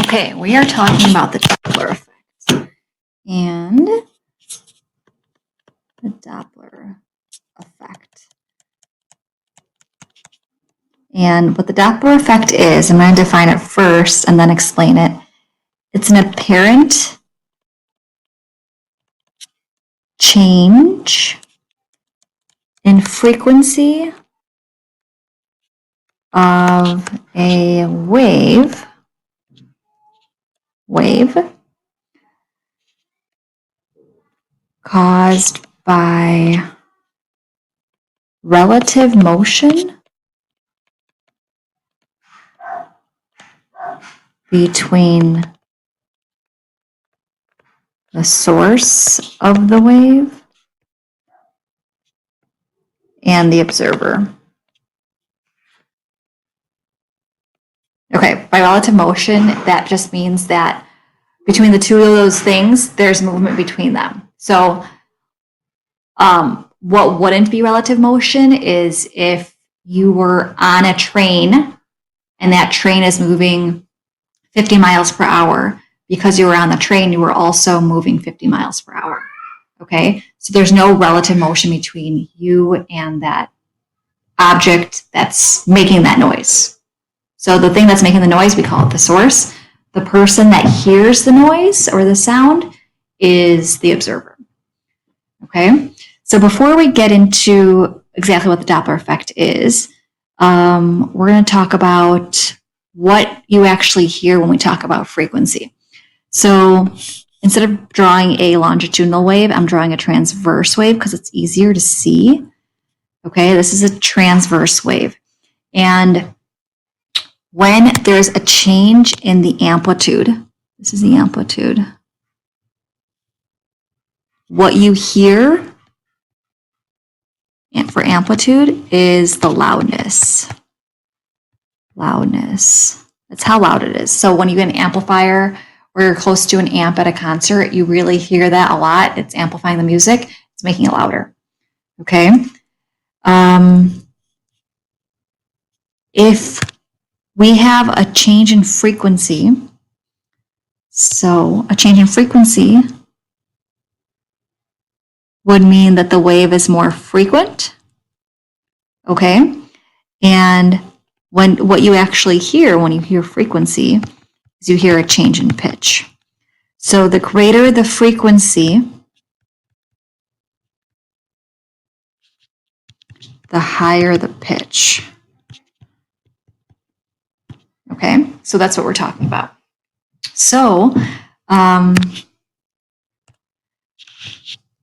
Okay, we are talking about the Doppler effect. And the Doppler effect. And what the Doppler effect is, I'm going to define it first and then explain it. It's an apparent change in frequency of a wave caused by relative motion between the source of the wave and the observer. Okay, by relative motion, that just means that between the two of those things, there's movement between them. So what wouldn't be relative motion is if you were on a train and that train is moving 50 miles per hour. Because you were on the train, you were also moving 50 miles per hour. Okay, so there's no relative motion between you and that object that's making that noise. So the thing that's making the noise, we call it the source. The person that hears the noise or the sound is the observer. Okay, so before we get into exactly what the Doppler effect is, we're going to talk about what you actually hear when we talk about frequency. So instead of drawing a longitudinal wave, I'm drawing a transverse wave because it's easier to see. Okay, this is a transverse wave. And when there's a change in the amplitude, this is the amplitude, what you hear for amplitude is the loudness. Loudness. That's how loud it is. So when you get an amplifier or you're close to an amp at a concert, you really hear that a lot. It's amplifying the music. It's making it louder. Okay. If we have a change in frequency, so a change in frequency would mean that the wave is more frequent. Okay. And what you actually hear when you hear frequency is you hear a change in pitch. So the greater the frequency, the higher the pitch. Okay, so that's what we're talking about. So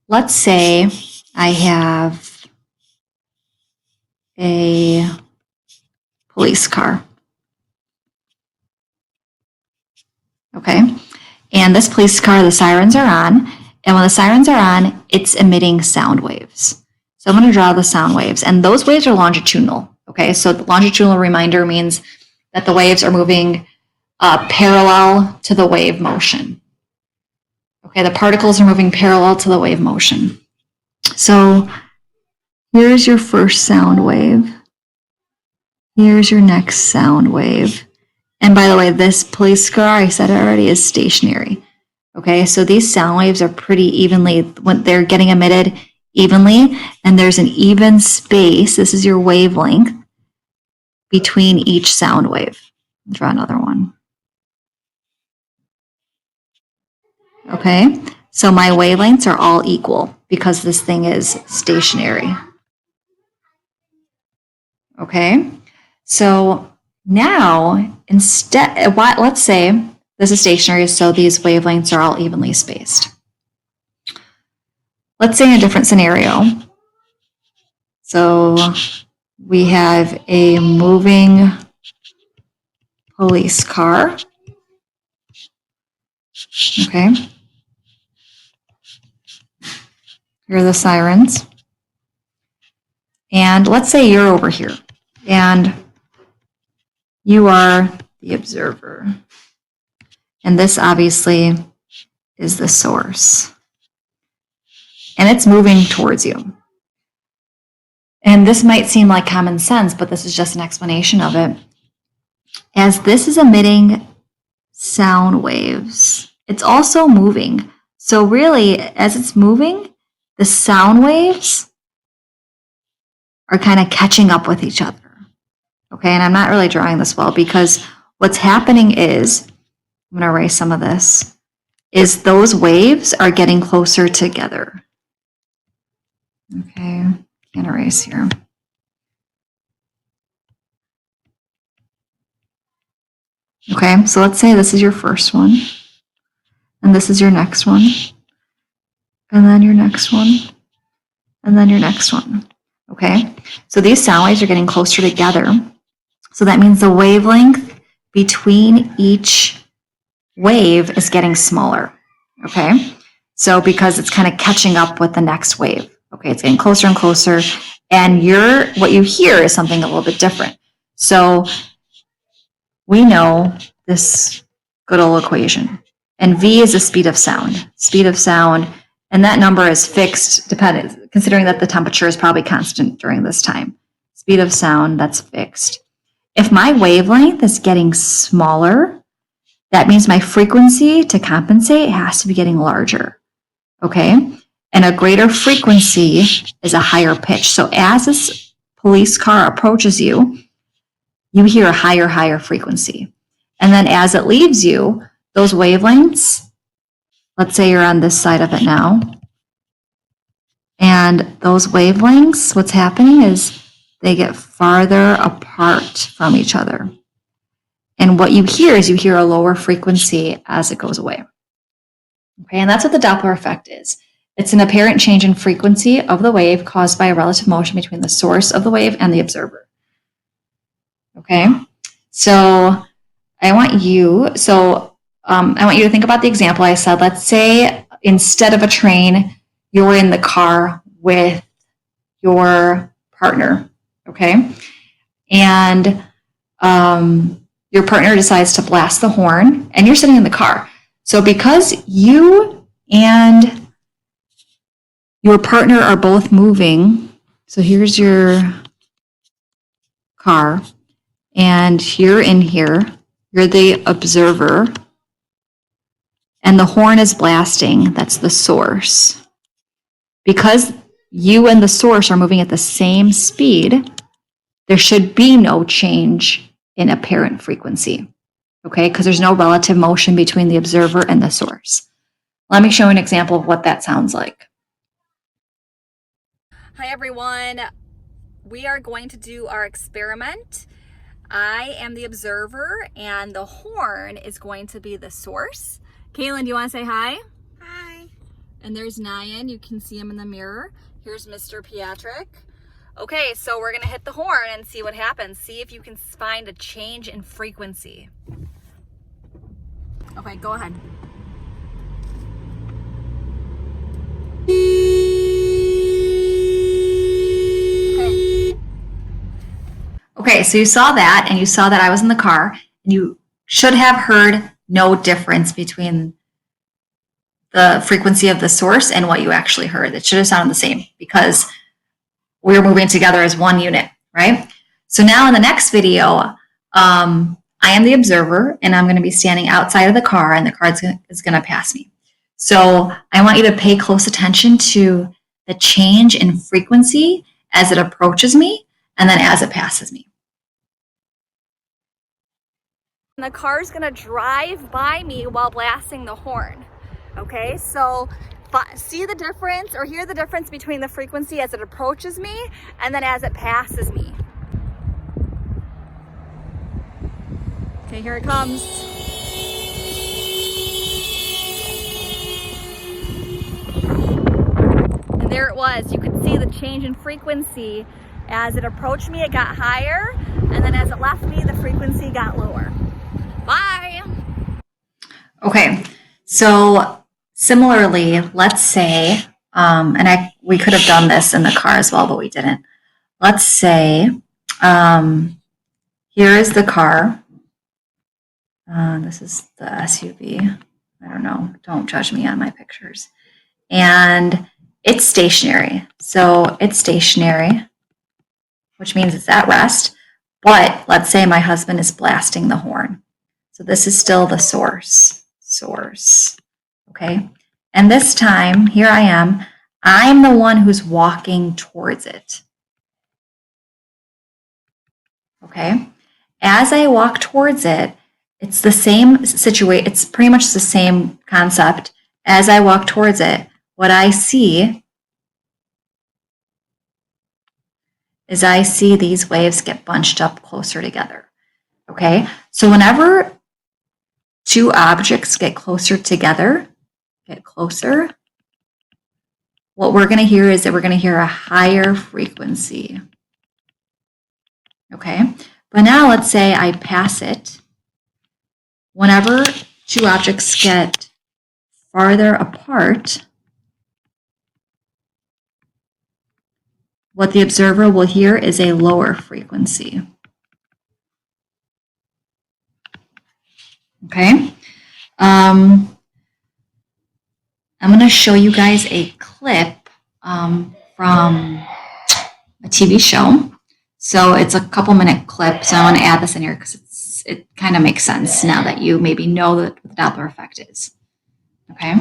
let's say I have a police car. Okay, and this police car, the sirens are on, and when the sirens are on, it's emitting sound waves. So I'm going to draw the sound waves, and those waves are longitudinal. Okay, so the longitudinal reminder means that the waves are moving parallel to the wave motion. Okay, the particles are moving parallel to the wave motion. So here's your first sound wave. Here's your next sound wave. And by the way, this police car, I said it already, is stationary. Okay, so these sound waves are pretty evenly, when they're getting emitted evenly, and there's an even space, this is your wavelength, between each sound wave. I'll draw another one. Okay, so my wavelengths are all equal because this thing is stationary. Okay, so now instead, let's say this is stationary, so these wavelengths are all evenly spaced. Let's say in a different scenario. So we have a moving police car. Okay. Here are the sirens. And let's say you're over here and you are the observer. And this obviously is the source. And it's moving towards you. And this might seem like common sense, but this is just an explanation of it. As this is emitting sound waves. It's also moving. So really, as it's moving, the sound waves are kind of catching up with each other. Okay, and I'm not really drawing this well because what's happening is, I'm going to erase some of this, is those waves are getting closer together. Okay, can't erase here. Okay, so let's say this is your first one, and this is your next one, and then your next one, and then your next one. Okay, so these sound waves are getting closer together. So that means the wavelength between each wave is getting smaller. Okay, so because it's kind of catching up with the next wave. Okay, it's getting closer and closer, and what you hear is something a little bit different. So we know this good old equation, and V is the speed of sound. Speed of sound, and that number is fixed, considering that the temperature is probably constant during this time. Speed of sound, that's fixed. If my wavelength is getting smaller, that means my frequency to compensate has to be getting larger. Okay, and a greater frequency is a higher pitch. So as this police car approaches you, you hear a higher frequency. And then as it leaves you, those wavelengths, let's say you're on this side of it now, and those wavelengths, what's happening is they get farther apart from each other. And what you hear is you hear a lower frequency as it goes away. Okay, and that's what the Doppler effect is. It's an apparent change in frequency of the wave caused by a relative motion between the source of the wave and the observer. Okay, so I want you to think about the example I said. Let's say instead of a train, you're in the car with your partner, okay? And your partner decides to blast the horn, and you're sitting in the car. So because you and your partner are both moving, so here's your car, and you're in here, you're the observer, and the horn is blasting, that's the source. Because you and the source are moving at the same speed, there should be no change in apparent frequency, okay? Because there's no relative motion between the observer and the source. Let me show an example of what that sounds like. Hi everyone, we are going to do our experiment. I am the observer and the horn is going to be the source. Kaylin, do you want to say hi? Hi. And there's Nyan, you can see him in the mirror. Here's Mr. Pietrick. Okay, so we're gonna hit the horn and see what happens. See if you can find a change in frequency. Okay, go ahead. Okay, so you saw that, and you saw that I was in the car, and you should have heard no difference between the frequency of the source and what you actually heard. It should have sounded the same because we were moving together as one unit, right? So now in the next video, I am the observer, and I'm going to be standing outside of the car, and the car is going to pass me. So I want you to pay close attention to the change in frequency as it approaches me and then as it passes me. The car's gonna drive by me while blasting the horn. Okay, so see the difference or hear the difference between the frequency as it approaches me and then as it passes me. Okay, here it comes. And there it was. You could see the change in frequency. As it approached me, it got higher, and then as it left me, the frequency got lower. Bye. Okay, so similarly, let's say, we could have done this in the car as well, but we didn't. Let's say, here is the car. This is the SUV. I don't know. Don't judge me on my pictures. And it's stationary. So it's stationary, which means it's at rest. But let's say my husband is blasting the horn. So this is still the source, okay? And this time, here I am, I'm the one who's walking towards it, okay? As I walk towards it, it's the same situation, it's pretty much the same concept. As I walk towards it, what I see is I see these waves get bunched up closer together, okay? So whenever two objects get closer together, what we're going to hear is that we're going to hear a higher frequency, okay? But now let's say I pass it. Whenever two objects get farther apart, what the observer will hear is a lower frequency. Okay? I'm going to show you guys a clip from a TV show. So it's a couple-minute clip, so I want to add this in here because it kind of makes sense now that you maybe know what the Doppler effect is. Okay?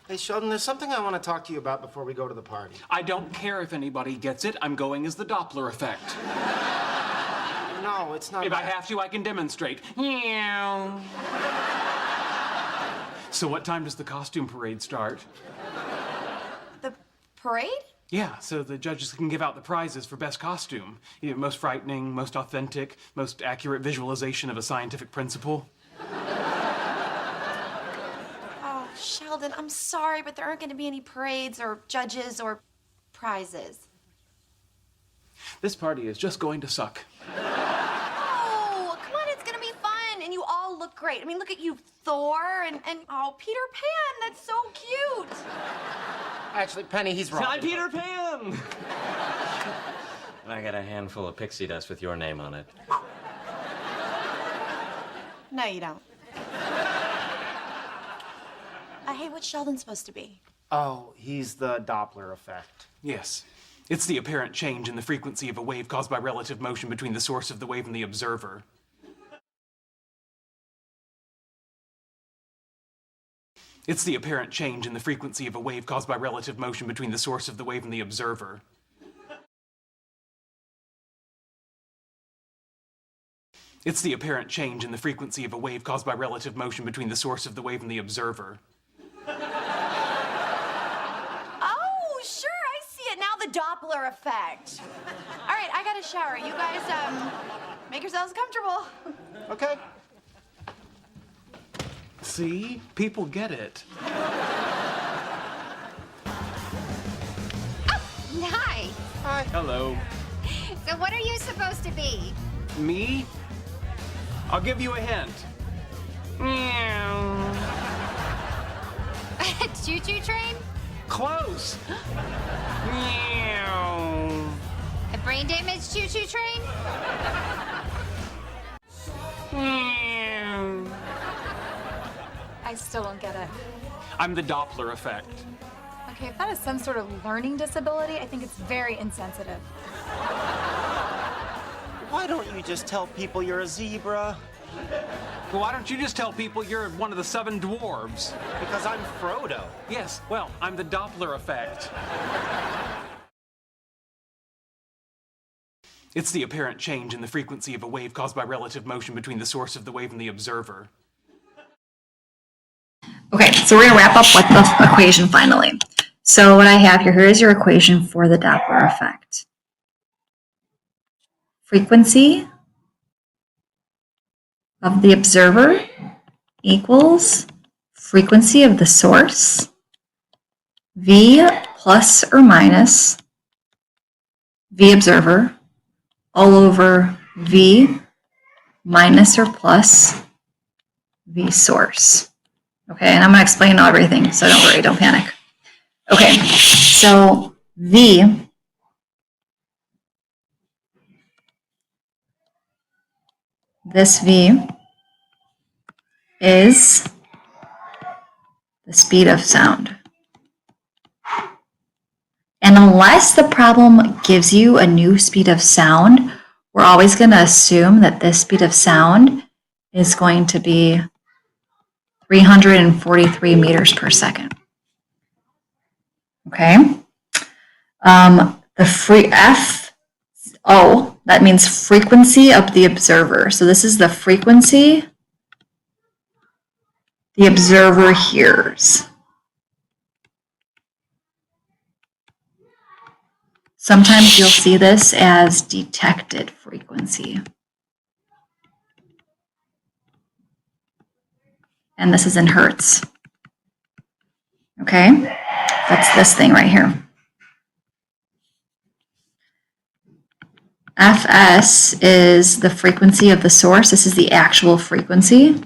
Hey, Sheldon, there's something I want to talk to you about before we go to the party. I don't care if anybody gets it. I'm going as the Doppler effect. No, it's not. If I have to, I can demonstrate. So what time does the costume parade start? The parade? Yeah, so the judges can give out the prizes for best costume. You know, most frightening, most authentic, most accurate visualization of a scientific principle. Oh, Sheldon, I'm sorry, but there aren't going to be any parades or judges or prizes. This party is just going to suck. Oh, come on, it's going to be fun, and you all look great. I mean, look at you, Thor, and oh, Peter Pan, that's so cute. Actually, Penny, he's wrong. I'm Peter Pan! I got a handful of pixie dust with your name on it. No, you don't. Hey, what's Sheldon supposed to be? Oh, he's the Doppler effect. Yes. It's the apparent change in the frequency of a wave caused by relative motion between the source of the wave and the observer. It's the apparent change in the frequency of a wave caused by relative motion between the source of the wave and the observer. It's the apparent change in the frequency of a wave caused by relative motion between the source of the wave and the observer. Oh, sure, I see it now, the Doppler effect. All right, I got a shower. You guys, make yourselves comfortable. Okay. See? People get it. Hi. Hi. Hello. So what are you supposed to be? Me? I'll give you a hint. Meow. A choo-choo train? Close. Meow. A brain damaged choo-choo train? Meow. I still don't get it. I'm the Doppler effect. Okay, if that is some sort of learning disability, I think it's very insensitive. Why don't you just tell people you're a zebra? Well, why don't you just tell people you're one of the 7 dwarves? Because I'm Frodo. Yes, well, I'm the Doppler effect. It's the apparent change in the frequency of a wave caused by relative motion between the source of the wave and the observer. Okay, so we're going to wrap up with the equation finally. So what I have here, here is your equation for the Doppler effect. Frequency of the observer equals frequency of the source, V plus or minus V observer, all over V minus or plus V source. Okay, and I'm going to explain everything, so don't worry, don't panic. Okay, so V this V is the speed of sound. And unless the problem gives you a new speed of sound, we're always going to assume that this speed of sound is going to be 343 meters per second. Okay. The FO, that means frequency of the observer. So this is the frequency the observer hears. Sometimes you'll see this as detected frequency. And this is in hertz. Okay, that's this thing right here. Fs is the frequency of the source. This is the actual frequency.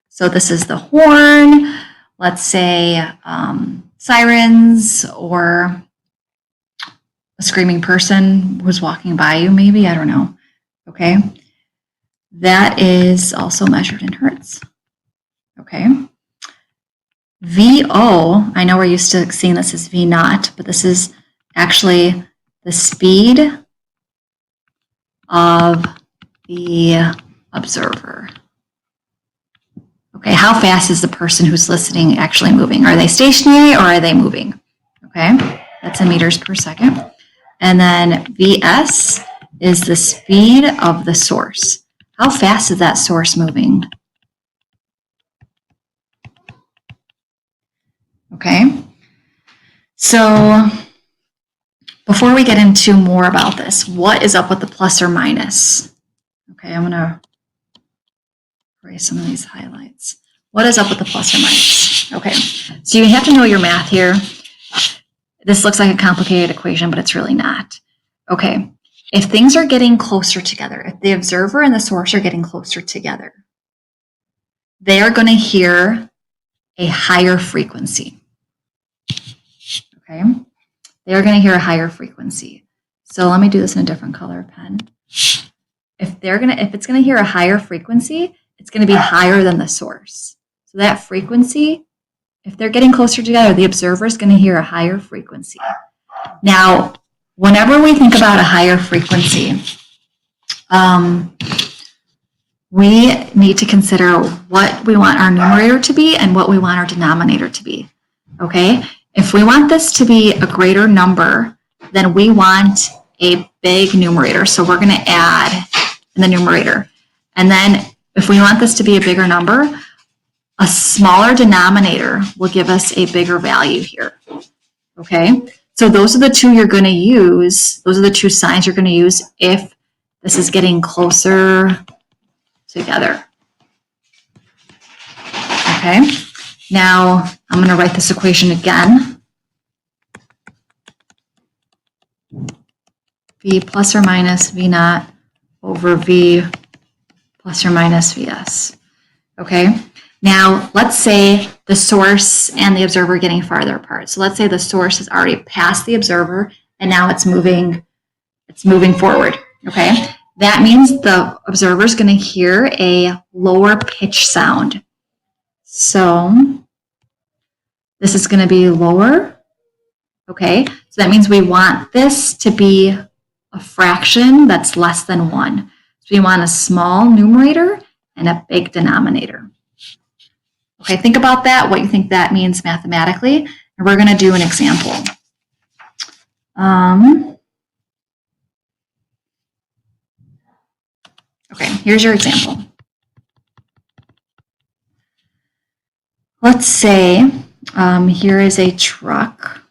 So this is the horn, let's say sirens, or a screaming person who's walking by you, maybe, I don't know. Okay, that is also measured in hertz. Okay. VO, I know we're used to seeing this as V naught, but this is actually the speed of the observer. Okay, how fast is the person who's listening actually moving? Are they stationary or are they moving? Okay, that's in meters per second. And then VS is the speed of the source. How fast is that source moving? Okay, so before we get into more about this, what is up with the plus or minus? Okay, I'm going to erase some of these highlights. What is up with the plus or minus? Okay, so you have to know your math here. This looks like a complicated equation, but it's really not. Okay, if things are getting closer together, if the observer and the source are getting closer together, they are going to hear a higher frequency. Okay, they are going to hear a higher frequency. So let me do this in a different color pen. If it's going to hear a higher frequency, it's going to be higher than the source. So that frequency, if they're getting closer together, the observer is going to hear a higher frequency. Now, whenever we think about a higher frequency, we need to consider what we want our numerator to be and what we want our denominator to be. Okay? If we want this to be a greater number, then we want a big numerator. So we're going to add in the numerator. And then if we want this to be a bigger number, a smaller denominator will give us a bigger value here. Okay? So those are the two you're going to use. Those are the two signs you're going to use if this is getting closer together. Okay? Now, I'm going to write this equation again. V plus or minus V naught over V plus or minus Vs. Okay? Now, let's say the source and the observer are getting farther apart. So let's say the source is already past the observer, and now it's moving forward. Okay? That means the observer is going to hear a lower pitch sound. So this is going to be lower. Okay, so that means we want this to be a fraction that's less than 1. So we want a small numerator and a big denominator. Okay, think about that, what you think that means mathematically, and we're going to do an example. Okay, here's your example. Let's say here is a truck,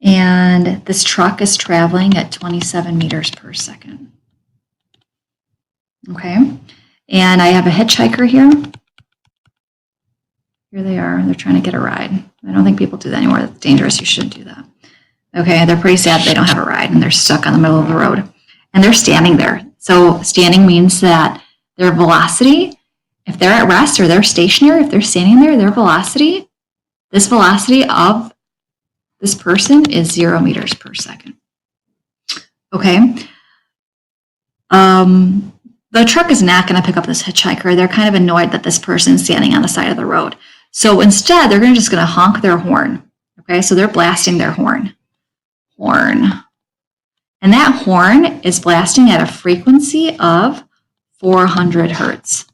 and this truck is traveling at 27 meters per second. Okay, and I have a hitchhiker here. Here they are. They're trying to get a ride. I don't think people do that anymore. That's dangerous. You shouldn't do that. Okay, they're pretty sad they don't have a ride, and they're stuck on the middle of the road. And they're standing there. So standing means that their velocity, if they're at rest or they're stationary, if they're standing there, their velocity, this velocity of this person is 0 meters per second. Okay. The truck is not going to pick up this hitchhiker. They're kind of annoyed that this person is standing on the side of the road. So instead, they're just going to honk their horn. Okay, so they're blasting their horn. Horn. And that horn is blasting at a frequency of 400 hertz.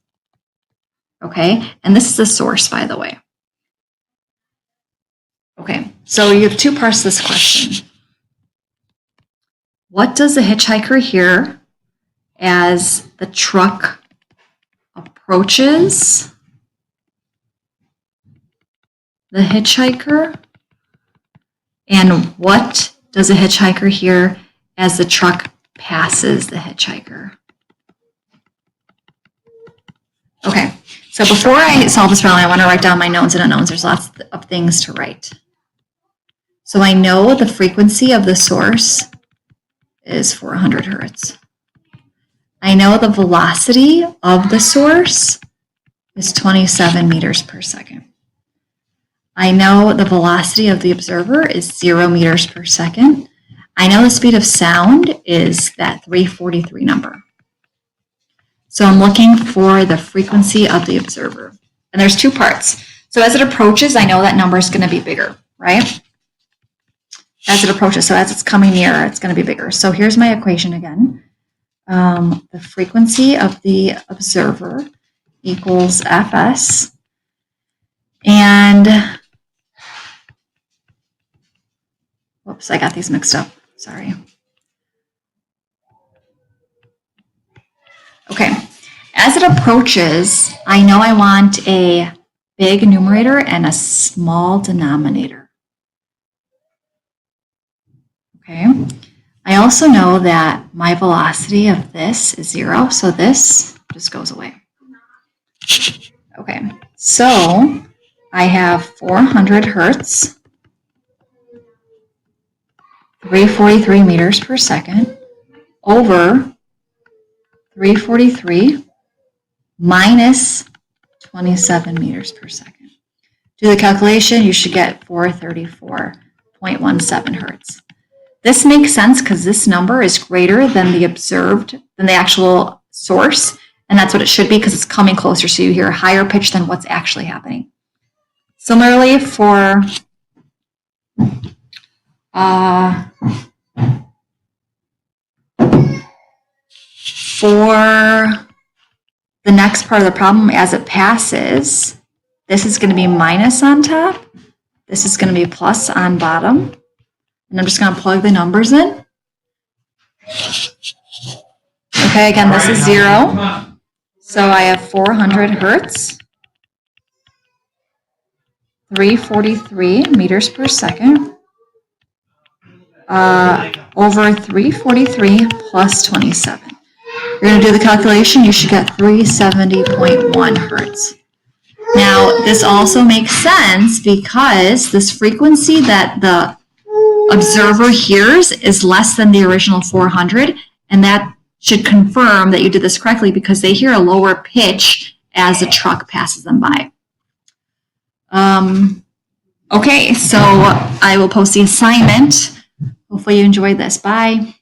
Okay, and this is the source, by the way. Okay, so you have two parts to this question. What does the hitchhiker hear as the truck approaches the hitchhiker? And what does a hitchhiker hear as the truck passes the hitchhiker? Okay, so before I solve this problem, I want to write down my knowns and unknowns. There's lots of things to write. So I know the frequency of the source is 400 hertz. I know the velocity of the source is 27 meters per second. I know the velocity of the observer is 0 meters per second. I know the speed of sound is that 343 number. So I'm looking for the frequency of the observer. And there's two parts. So as it approaches, I know that number is going to be bigger, right? As it approaches, so as it's coming nearer, it's going to be bigger. So here's my equation again. The frequency of the observer equals Fs. And, whoops, I got these mixed up. Sorry. Okay, as it approaches, I know I want a big numerator and a small denominator. Okay, I also know that my velocity of this is 0, so this just goes away. Okay, so I have 400 hertz, 343 meters per second, over 343 minus 27 meters per second. Do the calculation, you should get 434.17 hertz. This makes sense because this number is greater than the observed, than the actual source, and that's what it should be because it's coming closer, so you hear a higher pitch than what's actually happening. Similarly, for the next part of the problem, as it passes, this is going to be minus on top, this is going to be plus on bottom. And I'm just going to plug the numbers in. Okay, again, this is 0. So I have 400 hertz, 343 meters per second, over 343 plus 27. You're going to do the calculation, you should get 370.1 hertz. Now, this also makes sense because this frequency that the observer hears is less than the original 400, and that should confirm that you did this correctly because they hear a lower pitch as a truck passes them by. Okay, so I will post the assignment. Hopefully you enjoyed this. Bye.